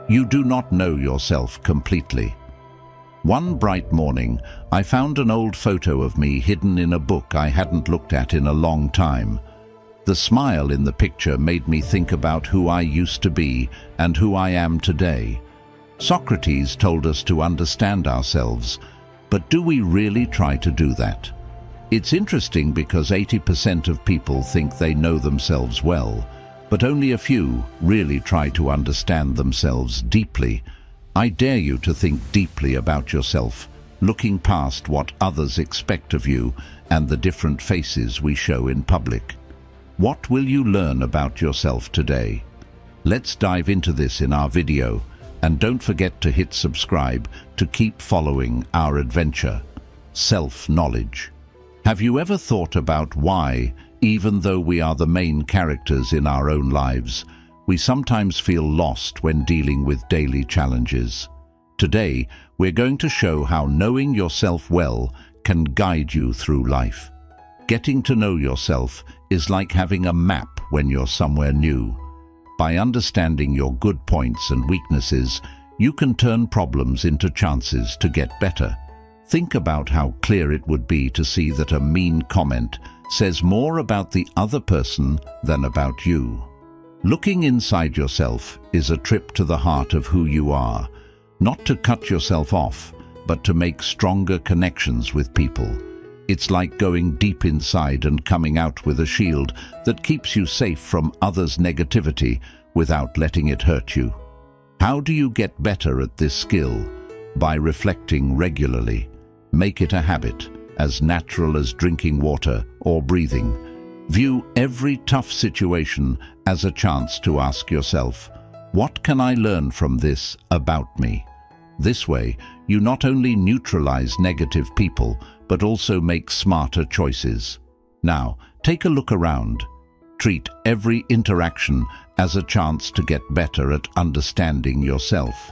You do not know yourself completely. One bright morning, I found an old photo of me hidden in a book I hadn't looked at in a long time. The smile in the picture made me think about who I used to be and who I am today. Socrates told us to understand ourselves, but do we really try to do that? It's interesting because 80% of people think they know themselves well, but only a few really try to understand themselves deeply. I dare you to think deeply about yourself, looking past what others expect of you and the different faces we show in public. What will you learn about yourself today? Let's dive into this in our video, and don't forget to hit subscribe to keep following our adventure. Self-knowledge. Have you ever thought about why, even though we are the main characters in our own lives, we sometimes feel lost when dealing with daily challenges? Today, we're going to show how knowing yourself well can guide you through life. Getting to know yourself is like having a map when you're somewhere new. By understanding your good points and weaknesses, you can turn problems into chances to get better. Think about how clear it would be to see that a mean comment says more about the other person than about you. Looking inside yourself is a trip to the heart of who you are, not to cut yourself off, but to make stronger connections with people. It's like going deep inside and coming out with a shield that keeps you safe from others' negativity without letting it hurt you. How do you get better at this skill? By reflecting regularly. Make it a habit, as natural as drinking water or breathing. View every tough situation as a chance to ask yourself, what can I learn from this about me? This way, you not only neutralize negative people, but also make smarter choices. Now, take a look around. Treat every interaction as a chance to get better at understanding yourself.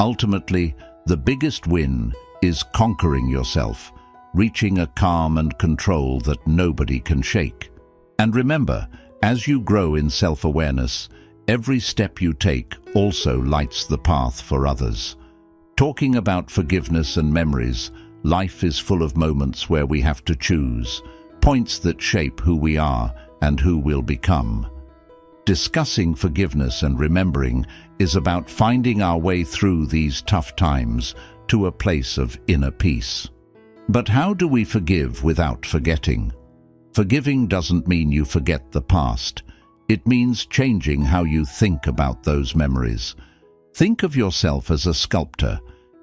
Ultimately, the biggest win is conquering yourself, reaching a calm and control that nobody can shake. And remember, as you grow in self-awareness, every step you take also lights the path for others. Talking about forgiveness and memories, life is full of moments where we have to choose, points that shape who we are and who we'll become. Discussing forgiveness and remembering is about finding our way through these tough times to a place of inner peace. But how do we forgive without forgetting? Forgiving doesn't mean you forget the past. It means changing how you think about those memories. Think of yourself as a sculptor.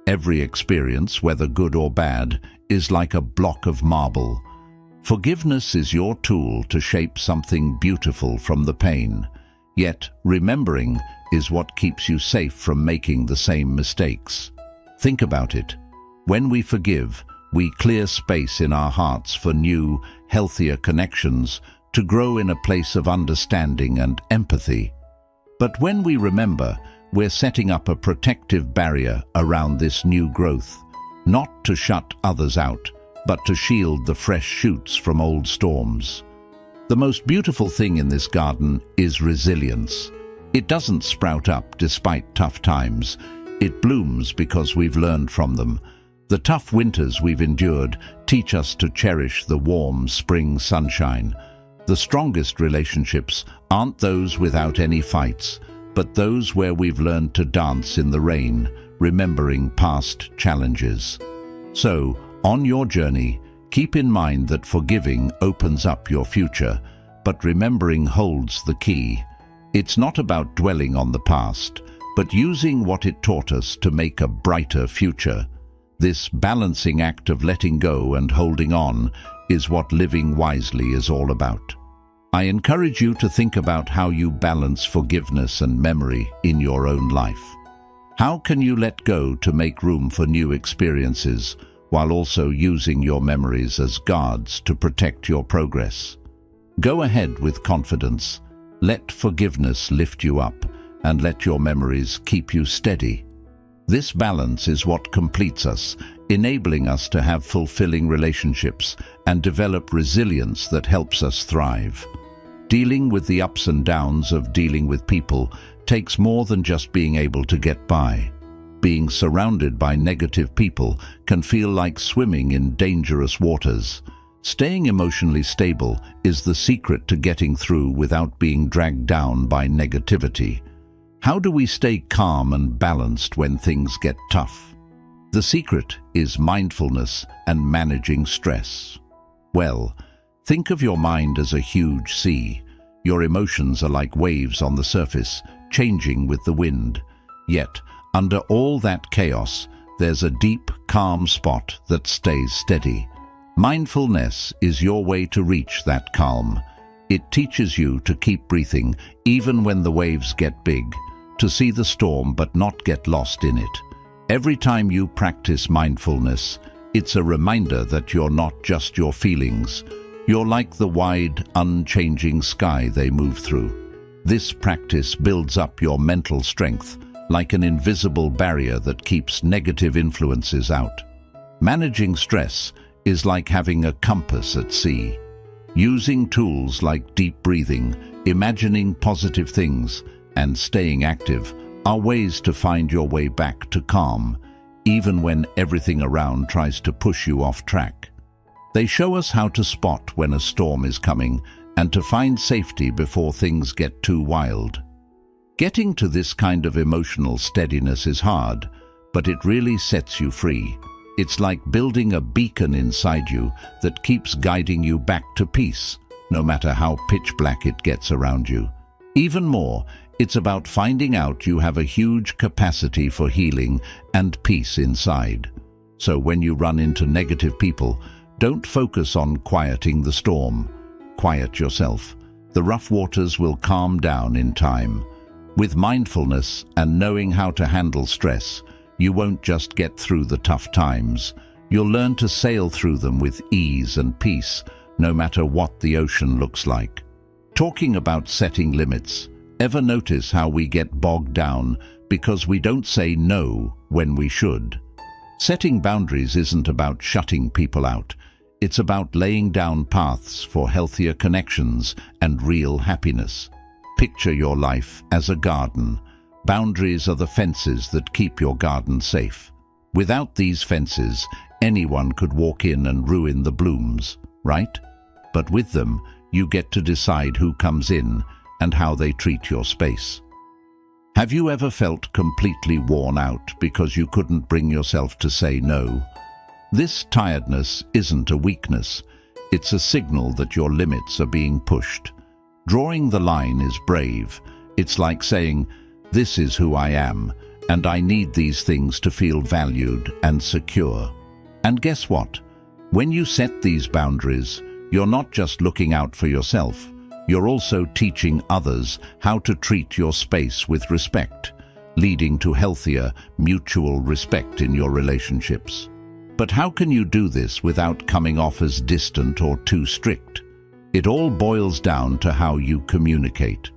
Every experience, whether good or bad, is like a block of marble. Forgiveness is your tool to shape something beautiful from the pain. Yet, remembering is what keeps you safe from making the same mistakes. Think about it. When we forgive, we clear space in our hearts for new, healthier connections to grow in a place of understanding and empathy. But when we remember, we're setting up a protective barrier around this new growth, not to shut others out, but to shield the fresh shoots from old storms. The most beautiful thing in this garden is resilience. It doesn't sprout up despite tough times. It blooms because we've learned from them. The tough winters we've endured teach us to cherish the warm spring sunshine. The strongest relationships aren't those without any fights, but those where we've learned to dance in the rain, remembering past challenges. So, on your journey, keep in mind that forgiving opens up your future, but remembering holds the key. It's not about dwelling on the past, but using what it taught us to make a brighter future. This balancing act of letting go and holding on is what living wisely is all about. I encourage you to think about how you balance forgiveness and memory in your own life. How can you let go to make room for new experiences while also using your memories as guards to protect your progress? Go ahead with confidence. Let forgiveness lift you up and let your memories keep you steady. This balance is what completes us, enabling us to have fulfilling relationships and develop resilience that helps us thrive. Dealing with the ups and downs of dealing with people takes more than just being able to get by. Being surrounded by negative people can feel like swimming in dangerous waters. Staying emotionally stable is the secret to getting through without being dragged down by negativity. How do we stay calm and balanced when things get tough? The secret is mindfulness and managing stress. Well, think of your mind as a huge sea. Your emotions are like waves on the surface, changing with the wind. Yet, under all that chaos, there's a deep, calm spot that stays steady. Mindfulness is your way to reach that calm. It teaches you to keep breathing even when the waves get big, to see the storm but not get lost in it. Every time you practice mindfulness, it's a reminder that you're not just your feelings. You're like the wide, unchanging sky they move through. This practice builds up your mental strength, like an invisible barrier that keeps negative influences out. Managing stress is like having a compass at sea. Using tools like deep breathing, imagining positive things, and staying active are ways to find your way back to calm, even when everything around tries to push you off track. They show us how to spot when a storm is coming and to find safety before things get too wild. Getting to this kind of emotional steadiness is hard, but it really sets you free. It's like building a beacon inside you that keeps guiding you back to peace, no matter how pitch black it gets around you. Even more, it's about finding out you have a huge capacity for healing and peace inside. So when you run into negative people, don't focus on quieting the storm. Quiet yourself. The rough waters will calm down in time. With mindfulness and knowing how to handle stress, you won't just get through the tough times. You'll learn to sail through them with ease and peace, no matter what the ocean looks like. Talking about setting limits, ever notice how we get bogged down because we don't say no when we should? Setting boundaries isn't about shutting people out. It's about laying down paths for healthier connections and real happiness. Picture your life as a garden. Boundaries are the fences that keep your garden safe. Without these fences, anyone could walk in and ruin the blooms, right? But with them, you get to decide who comes in and how they treat your space. Have you ever felt completely worn out because you couldn't bring yourself to say no? This tiredness isn't a weakness. It's a signal that your limits are being pushed. Drawing the line is brave. It's like saying, "This is who I am, and I need these things to feel valued and secure." And guess what? When you set these boundaries, you're not just looking out for yourself. You're also teaching others how to treat your space with respect, leading to healthier, mutual respect in your relationships. But how can you do this without coming off as distant or too strict? It all boils down to how you communicate.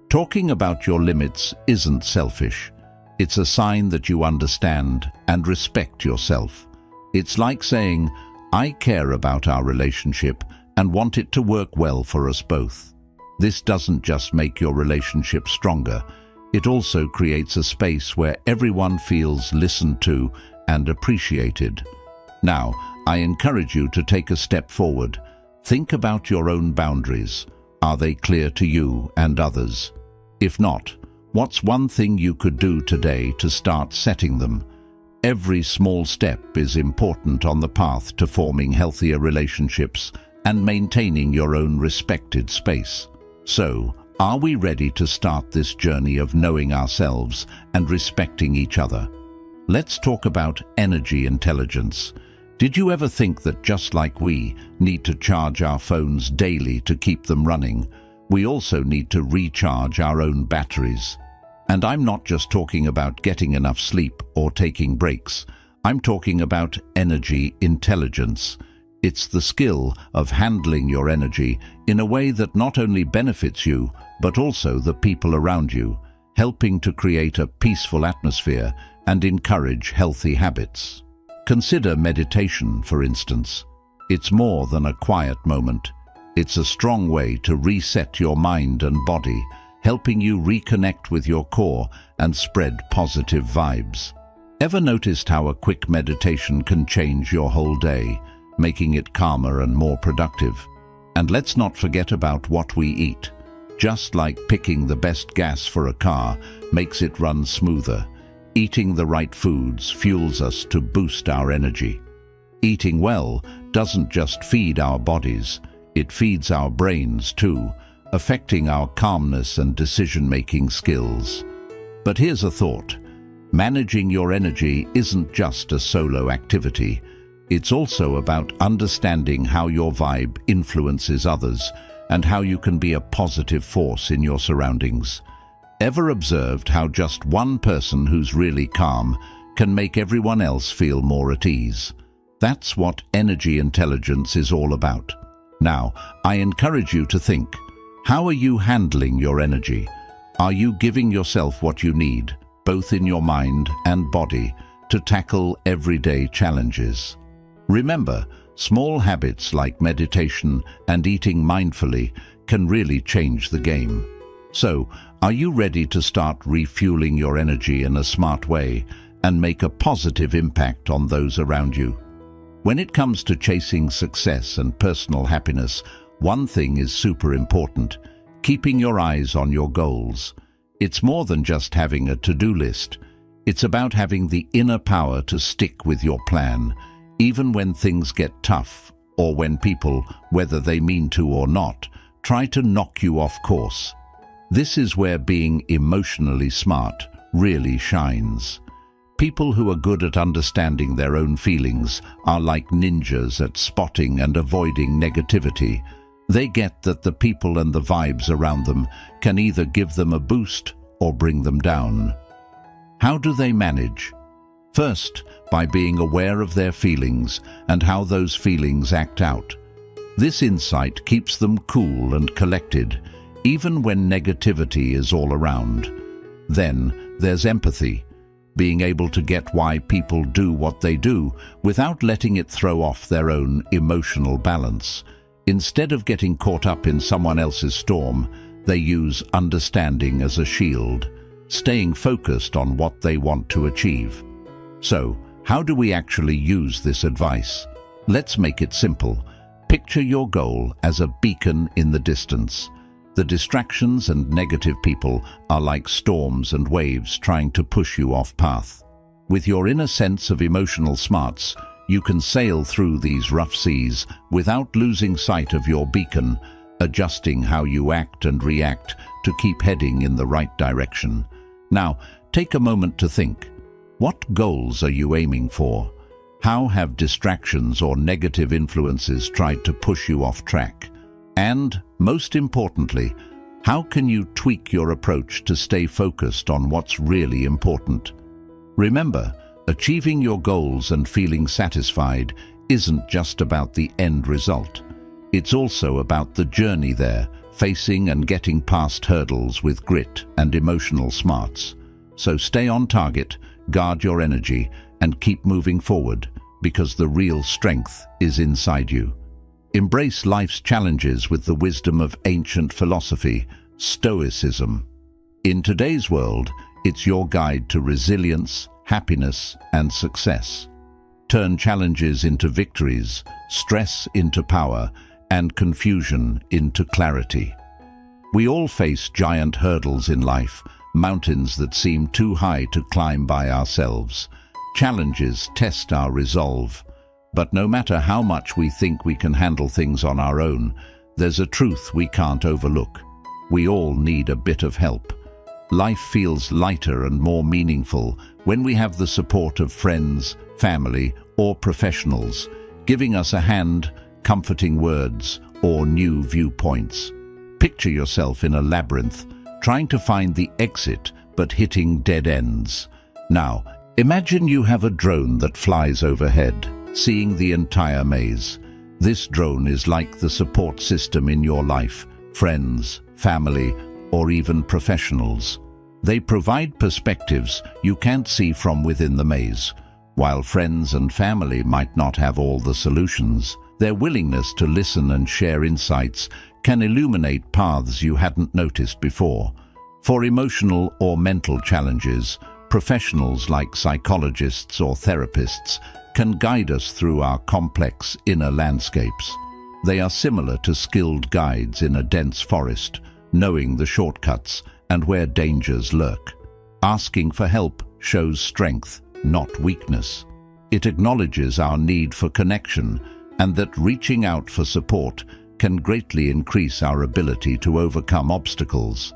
Talking about your limits isn't selfish. It's a sign that you understand and respect yourself. It's like saying, "I care about our relationship and want it to work well for us both." This doesn't just make your relationship stronger, it also creates a space where everyone feels listened to and appreciated. Now, I encourage you to take a step forward. Think about your own boundaries. Are they clear to you and others? If not, what's one thing you could do today to start setting them? Every small step is important on the path to forming healthier relationships and maintaining your own respected space. So, are we ready to start this journey of knowing ourselves and respecting each other? Let's talk about energy intelligence. Did you ever think that just like we need to charge our phones daily to keep them running, we also need to recharge our own batteries? And I'm not just talking about getting enough sleep or taking breaks. I'm talking about energy intelligence. It's the skill of handling your energy in a way that not only benefits you, but also the people around you, helping to create a peaceful atmosphere and encourage healthy habits. Consider meditation, for instance. It's more than a quiet moment. It's a strong way to reset your mind and body, helping you reconnect with your core and spread positive vibes. Ever noticed how a quick meditation can change your whole day, making it calmer and more productive? And let's not forget about what we eat. Just like picking the best gas for a car makes it run smoother, eating the right foods fuels us to boost our energy. Eating well doesn't just feed our bodies, it feeds our brains too, affecting our calmness and decision-making skills. But here's a thought. Managing your energy isn't just a solo activity. It's also about understanding how your vibe influences others and how you can be a positive force in your surroundings. Ever observed how just one person who's really calm can make everyone else feel more at ease? That's what energy intelligence is all about. Now, I encourage you to think, how are you handling your energy? Are you giving yourself what you need, both in your mind and body, to tackle everyday challenges? Remember, small habits like meditation and eating mindfully can really change the game. So, are you ready to start refueling your energy in a smart way and make a positive impact on those around you? When it comes to chasing success and personal happiness, one thing is super important: keeping your eyes on your goals. It's more than just having a to-do list. It's about having the inner power to stick with your plan, even when things get tough, or when people, whether they mean to or not, try to knock you off course. This is where being emotionally smart really shines. People who are good at understanding their own feelings are like ninjas at spotting and avoiding negativity. They get that the people and the vibes around them can either give them a boost or bring them down. How do they manage? First, by being aware of their feelings and how those feelings act out. This insight keeps them cool and collected, even when negativity is all around. Then there's empathy, being able to get why people do what they do without letting it throw off their own emotional balance. Instead of getting caught up in someone else's storm, they use understanding as a shield, staying focused on what they want to achieve. So, how do we actually use this advice? Let's make it simple. Picture your goal as a beacon in the distance. The distractions and negative people are like storms and waves trying to push you off path. With your inner sense of emotional smarts, you can sail through these rough seas without losing sight of your beacon, adjusting how you act and react to keep heading in the right direction. Now, take a moment to think. What goals are you aiming for? How have distractions or negative influences tried to push you off track? And, most importantly, how can you tweak your approach to stay focused on what's really important? Remember, achieving your goals and feeling satisfied isn't just about the end result. It's also about the journey there, facing and getting past hurdles with grit and emotional smarts. So stay on target, guard your energy, and keep moving forward, because the real strength is inside you. Embrace life's challenges with the wisdom of ancient philosophy, Stoicism. In today's world, it's your guide to resilience, happiness, and success. Turn challenges into victories, stress into power, and confusion into clarity. We all face giant hurdles in life, mountains that seem too high to climb by ourselves. Challenges test our resolve. But no matter how much we think we can handle things on our own, there's a truth we can't overlook. We all need a bit of help. Life feels lighter and more meaningful when we have the support of friends, family, or professionals, giving us a hand, comforting words, or new viewpoints. Picture yourself in a labyrinth, trying to find the exit but hitting dead ends. Now, imagine you have a drone that flies overhead, seeing the entire maze. This drone is like the support system in your life, friends, family, or even professionals. They provide perspectives you can't see from within the maze. While friends and family might not have all the solutions, their willingness to listen and share insights can illuminate paths you hadn't noticed before. For emotional or mental challenges, professionals like psychologists or therapists can guide us through our complex inner landscapes. They are similar to skilled guides in a dense forest, knowing the shortcuts and where dangers lurk. Asking for help shows strength, not weakness. It acknowledges our need for connection and that reaching out for support can greatly increase our ability to overcome obstacles.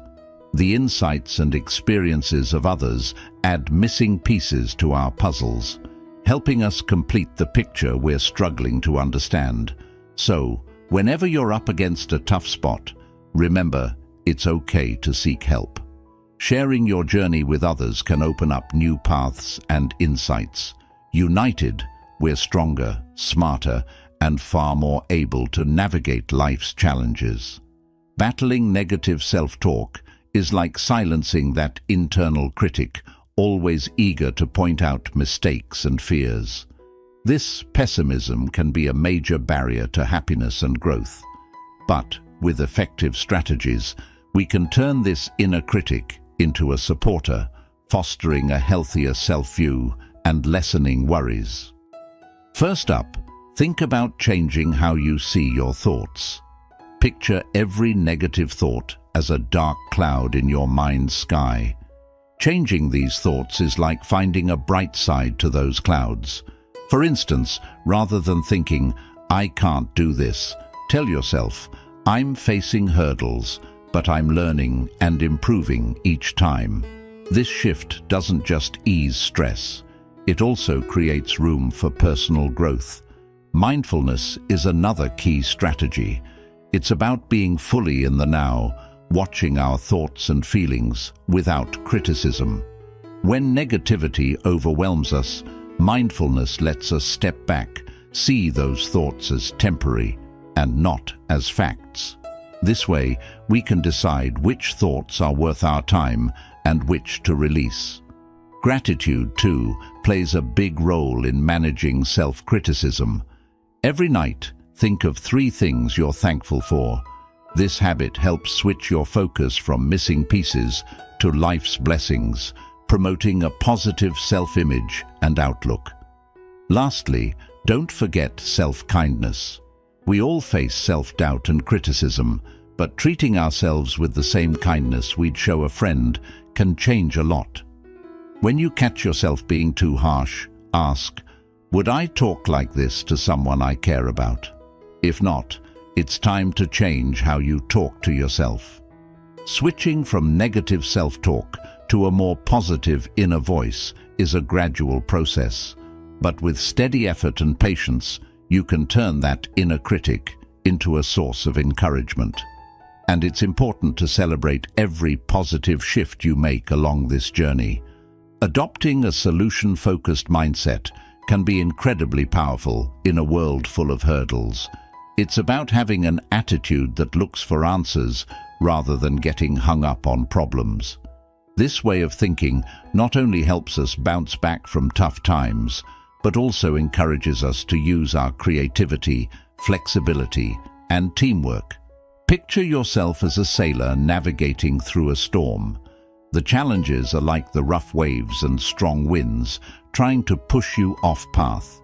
The insights and experiences of others add missing pieces to our puzzles, helping us complete the picture we're struggling to understand. So, whenever you're up against a tough spot, remember, it's okay to seek help. Sharing your journey with others can open up new paths and insights. United, we're stronger, smarter, and far more able to navigate life's challenges. Battling negative self-talk is like silencing that internal critic, always eager to point out mistakes and fears. This pessimism can be a major barrier to happiness and growth. But with effective strategies, we can turn this inner critic into a supporter, fostering a healthier self-view and lessening worries. First up, think about changing how you see your thoughts. Picture every negative thought as a dark cloud in your mind's sky. Changing these thoughts is like finding a bright side to those clouds. For instance, rather than thinking, "I can't do this," tell yourself, "I'm facing hurdles, but I'm learning and improving each time." This shift doesn't just ease stress, it also creates room for personal growth. Mindfulness is another key strategy. It's about being fully in the now, watching our thoughts and feelings without criticism. When negativity overwhelms us, mindfulness lets us step back, see those thoughts as temporary and not as facts. This way, we can decide which thoughts are worth our time and which to release. Gratitude, too, plays a big role in managing self-criticism. Every night, think of 3 things you're thankful for. This habit helps switch your focus from missing pieces to life's blessings, promoting a positive self-image and outlook. Lastly, don't forget self-kindness. We all face self-doubt and criticism, but treating ourselves with the same kindness we'd show a friend can change a lot. When you catch yourself being too harsh, ask, "Would I talk like this to someone I care about?" If not, it's time to change how you talk to yourself. Switching from negative self-talk to a more positive inner voice is a gradual process, but with steady effort and patience, you can turn that inner critic into a source of encouragement. And it's important to celebrate every positive shift you make along this journey. Adopting a solution-focused mindset can be incredibly powerful in a world full of hurdles. It's about having an attitude that looks for answers rather than getting hung up on problems. This way of thinking not only helps us bounce back from tough times, but also encourages us to use our creativity, flexibility, and teamwork. Picture yourself as a sailor navigating through a storm. The challenges are like the rough waves and strong winds, trying to push you off path.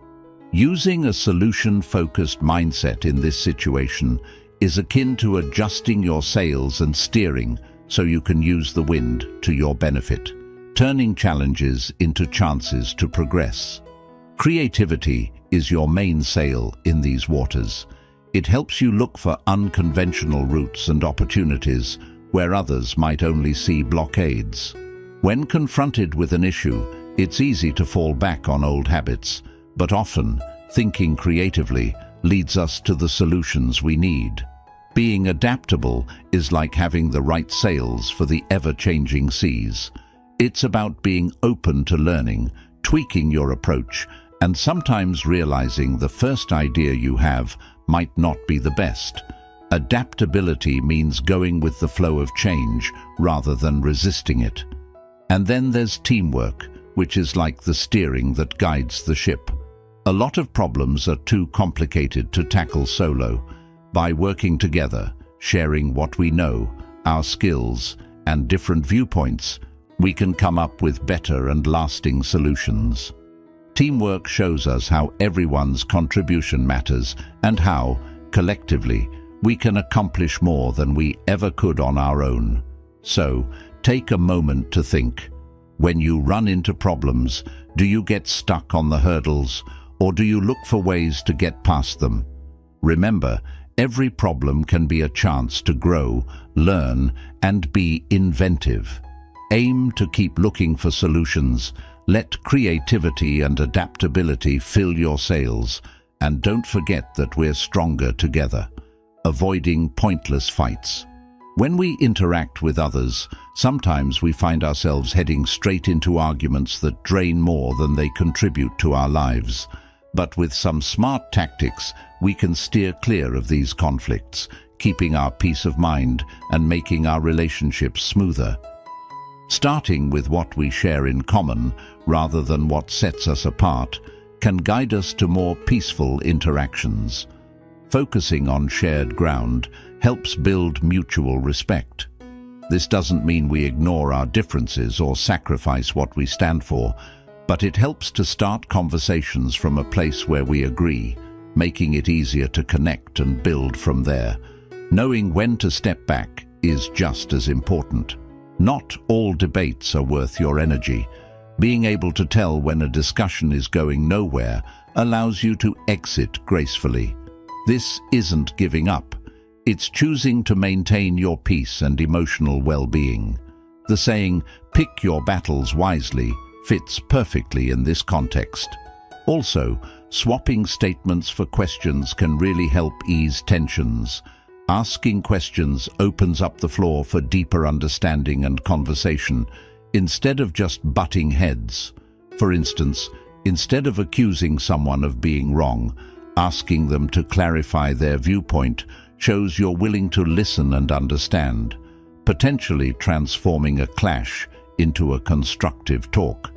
Using a solution-focused mindset in this situation is akin to adjusting your sails and steering so you can use the wind to your benefit, turning challenges into chances to progress. Creativity is your main sail in these waters. It helps you look for unconventional routes and opportunities where others might only see blockades. When confronted with an issue, it's easy to fall back on old habits, but often, thinking creatively leads us to the solutions we need. Being adaptable is like having the right sails for the ever-changing seas. It's about being open to learning, tweaking your approach, and sometimes realizing the first idea you have might not be the best. Adaptability means going with the flow of change rather than resisting it. And then there's teamwork, which is like the steering that guides the ship. A lot of problems are too complicated to tackle solo. By working together, sharing what we know, our skills, and different viewpoints, we can come up with better and lasting solutions. Teamwork shows us how everyone's contribution matters and how, collectively, we can accomplish more than we ever could on our own. So, take a moment to think. When you run into problems, do you get stuck on the hurdles, or do you look for ways to get past them? Remember, every problem can be a chance to grow, learn, and be inventive. Aim to keep looking for solutions. Let creativity and adaptability fill your sails, and don't forget that we're stronger together. Avoiding pointless fights. When we interact with others, sometimes we find ourselves heading straight into arguments that drain more than they contribute to our lives. But with some smart tactics, we can steer clear of these conflicts, keeping our peace of mind and making our relationships smoother. Starting with what we share in common, rather than what sets us apart, can guide us to more peaceful interactions. Focusing on shared ground helps build mutual respect. This doesn't mean we ignore our differences or sacrifice what we stand for, but it helps to start conversations from a place where we agree, making it easier to connect and build from there. Knowing when to step back is just as important. Not all debates are worth your energy. Being able to tell when a discussion is going nowhere allows you to exit gracefully. This isn't giving up. It's choosing to maintain your peace and emotional well-being. The saying, "Pick your battles wisely," fits perfectly in this context. Also, swapping statements for questions can really help ease tensions. Asking questions opens up the floor for deeper understanding and conversation, instead of just butting heads. For instance, instead of accusing someone of being wrong, asking them to clarify their viewpoint shows you're willing to listen and understand, potentially transforming a clash into a constructive talk.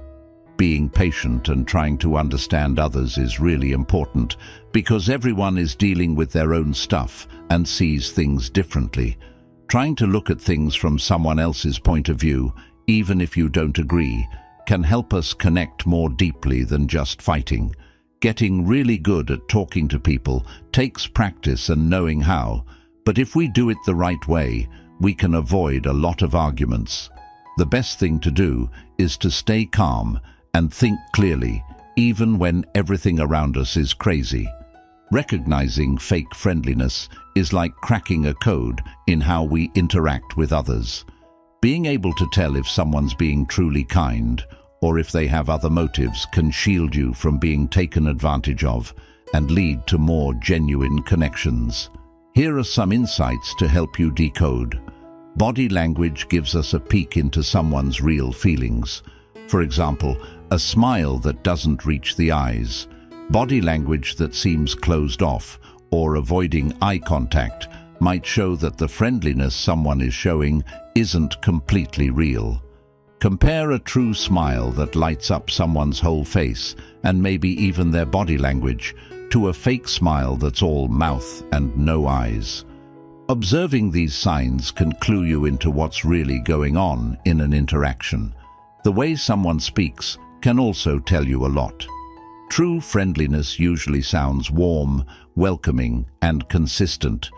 Being patient and trying to understand others is really important, because everyone is dealing with their own stuff and sees things differently. Trying to look at things from someone else's point of view, even if you don't agree, can help us connect more deeply than just fighting. Getting really good at talking to people takes practice and knowing how, but if we do it the right way, we can avoid a lot of arguments. The best thing to do is to stay calm and think clearly, even when everything around us is crazy. Recognizing fake friendliness is like cracking a code in how we interact with others. Being able to tell if someone's being truly kind or if they have other motives can shield you from being taken advantage of and lead to more genuine connections. Here are some insights to help you decode. Body language gives us a peek into someone's real feelings. For example, a smile that doesn't reach the eyes, body language that seems closed off, or avoiding eye contact might show that the friendliness someone is showing isn't completely real. Compare a true smile that lights up someone's whole face, and maybe even their body language, to a fake smile that's all mouth and no eyes. Observing these signs can clue you into what's really going on in an interaction. The way someone speaks can also tell you a lot. True friendliness usually sounds warm, welcoming, and consistent,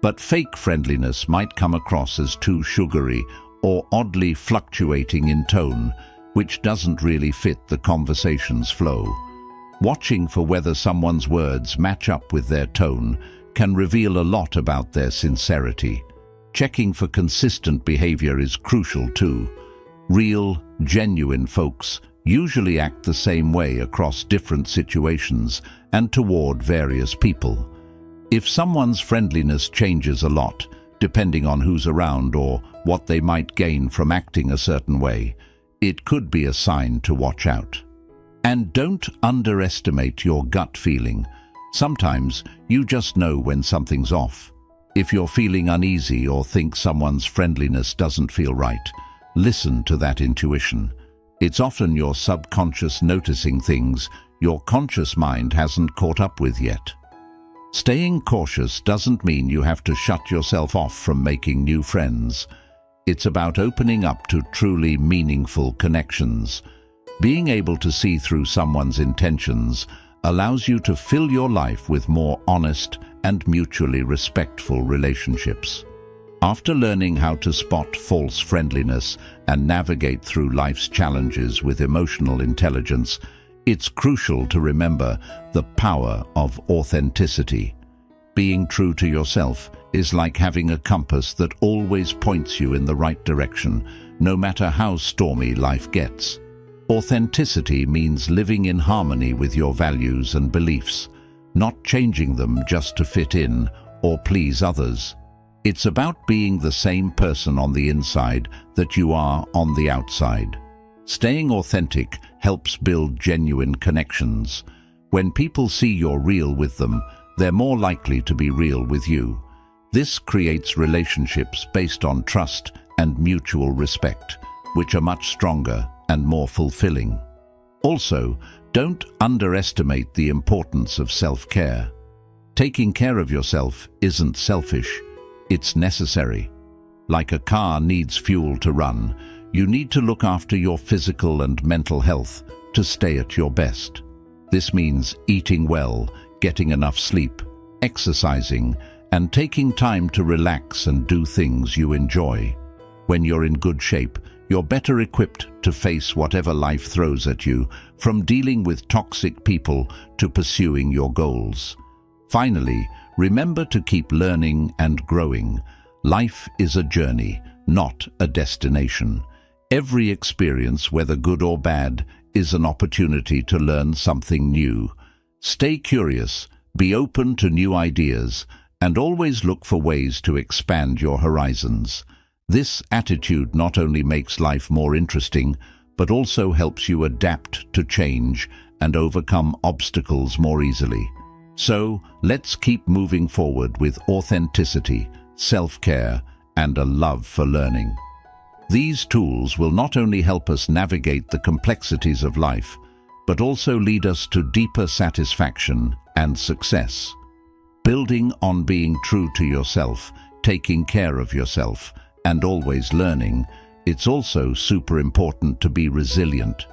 but fake friendliness might come across as too sugary or oddly fluctuating in tone, which doesn't really fit the conversation's flow. Watching for whether someone's words match up with their tone can reveal a lot about their sincerity. Checking for consistent behavior is crucial too. Real, genuine folks usually act the same way across different situations and toward various people. If someone's friendliness changes a lot, depending on who's around or what they might gain from acting a certain way, it could be a sign to watch out. And don't underestimate your gut feeling. Sometimes you just know when something's off. If you're feeling uneasy or think someone's friendliness doesn't feel right, listen to that intuition. It's often your subconscious noticing things your conscious mind hasn't caught up with yet. Staying cautious doesn't mean you have to shut yourself off from making new friends. It's about opening up to truly meaningful connections. Being able to see through someone's intentions allows you to fill your life with more honest and mutually respectful relationships. After learning how to spot false friendliness and navigate through life's challenges with emotional intelligence, it's crucial to remember the power of authenticity. Being true to yourself is like having a compass that always points you in the right direction, no matter how stormy life gets. Authenticity means living in harmony with your values and beliefs, not changing them just to fit in or please others. It's about being the same person on the inside that you are on the outside. Staying authentic helps build genuine connections. When people see you're real with them, they're more likely to be real with you. This creates relationships based on trust and mutual respect, which are much stronger and more fulfilling. Also, don't underestimate the importance of self-care. Taking care of yourself isn't selfish, it's necessary. Like a car needs fuel to run, you need to look after your physical and mental health to stay at your best. This means eating well, getting enough sleep, exercising, and taking time to relax and do things you enjoy. When you're in good shape, you're better equipped to face whatever life throws at you, from dealing with toxic people to pursuing your goals. Finally, remember to keep learning and growing. Life is a journey, not a destination. Every experience, whether good or bad, is an opportunity to learn something new. Stay curious, be open to new ideas, and always look for ways to expand your horizons. This attitude not only makes life more interesting, but also helps you adapt to change and overcome obstacles more easily. So, let's keep moving forward with authenticity, self-care, and a love for learning. These tools will not only help us navigate the complexities of life, but also lead us to deeper satisfaction and success. Building on being true to yourself, taking care of yourself, and always learning, it's also super important to be resilient.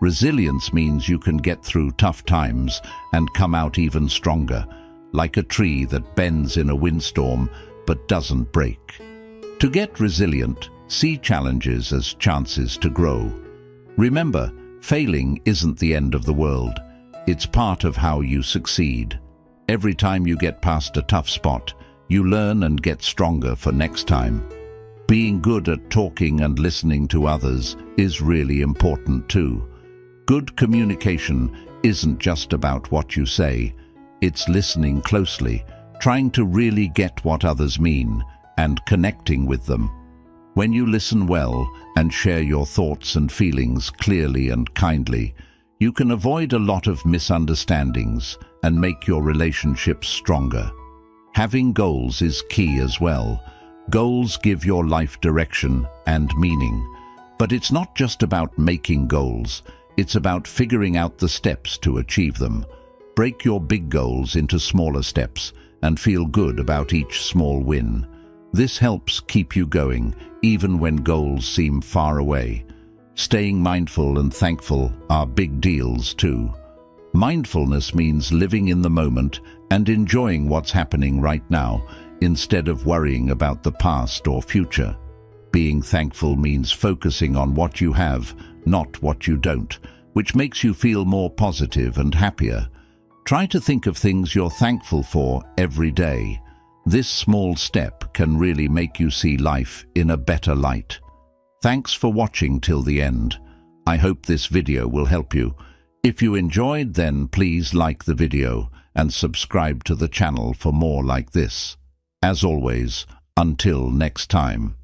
Resilience means you can get through tough times and come out even stronger, like a tree that bends in a windstorm but doesn't break. To get resilient, see challenges as chances to grow. Remember, failing isn't the end of the world. It's part of how you succeed. Every time you get past a tough spot, you learn and get stronger for next time. Being good at talking and listening to others is really important too. Good communication isn't just about what you say. It's listening closely, trying to really get what others mean, and connecting with them. When you listen well and share your thoughts and feelings clearly and kindly, you can avoid a lot of misunderstandings and make your relationships stronger. Having goals is key as well. Goals give your life direction and meaning. But it's not just about making goals. It's about figuring out the steps to achieve them. Break your big goals into smaller steps and feel good about each small win. This helps keep you going, even when goals seem far away. Staying mindful and thankful are big deals too. Mindfulness means living in the moment and enjoying what's happening right now, instead of worrying about the past or future. Being thankful means focusing on what you have, not what you don't, which makes you feel more positive and happier. Try to think of things you're thankful for every day. This small step can really make you see life in a better light. Thanks for watching till the end. I hope this video will help you. If you enjoyed, then please like the video and subscribe to the channel for more like this. As always, until next time.